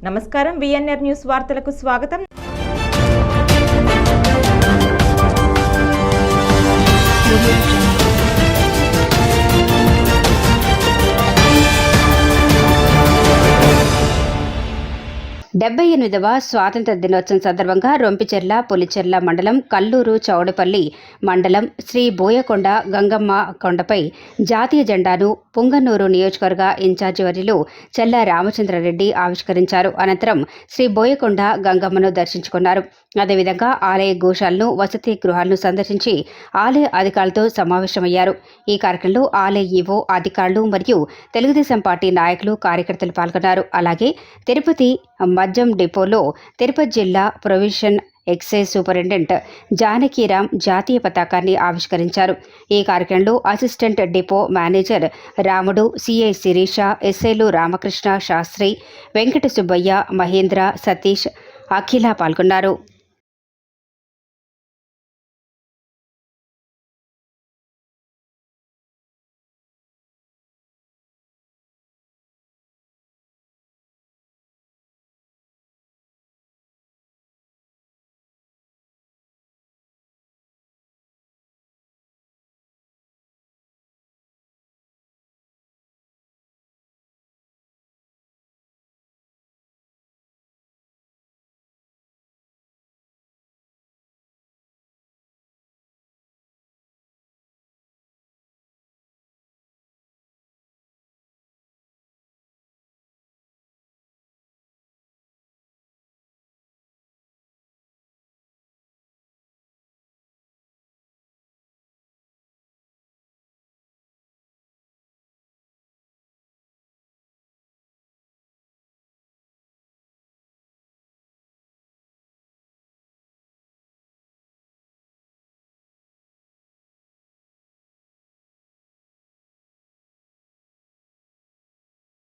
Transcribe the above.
నమస్కారం. VNR news వార్తలకు స్వాగతం. డెబ్బై 78వ స్వాతంత్ర దినోత్సవం సందర్భంగా రొంపిచెర్ల, పులిచెర్ల మండలం, కల్లూరు, చౌడపల్లి మండలం శ్రీ బోయకొండ గంగమ్మ కొండపై జాతీయ జెండాను పుంగనూరు నియోజకవర్గ ఇన్ఛార్జి వర్యులు చెల్ల రామచంద్రారెడ్డి ఆవిష్కరించారు. అనంతరం శ్రీ బోయకొండ గంగమ్మను దర్శించుకున్నారు. అదేవిధంగా ఆలయ గోశాలను, వసతి గృహాలను సందర్శించి ఆలయ అధికారులతో సమావేశమయ్యారు. ఈ కార్యక్రమంలో ఆలయ ఈవో, అధికారులు మరియు తెలుగుదేశం పార్టీ నాయకులు, కార్యకర్తలు పాల్గొన్నారు. అలాగే తిరుపతి మద్యం డిపోలో తిరుపతి జిల్లా ప్రొవిషన్ ఎక్సైజ్ సూపరింటెండెంట్ జానకీరామ్ జాతీయ పతాకాన్ని ఆవిష్కరించారు. ఈ కార్యక్రమంలో అసిస్టెంట్ డిపో మేనేజర్ రాముడు, సిఐ శిరీష, ఎస్ఐలు రామకృష్ణ శాస్త్రి, వెంకట సుబ్బయ్య, మహేంద్ర, సతీష్, అఖిల పాల్గొన్నారు.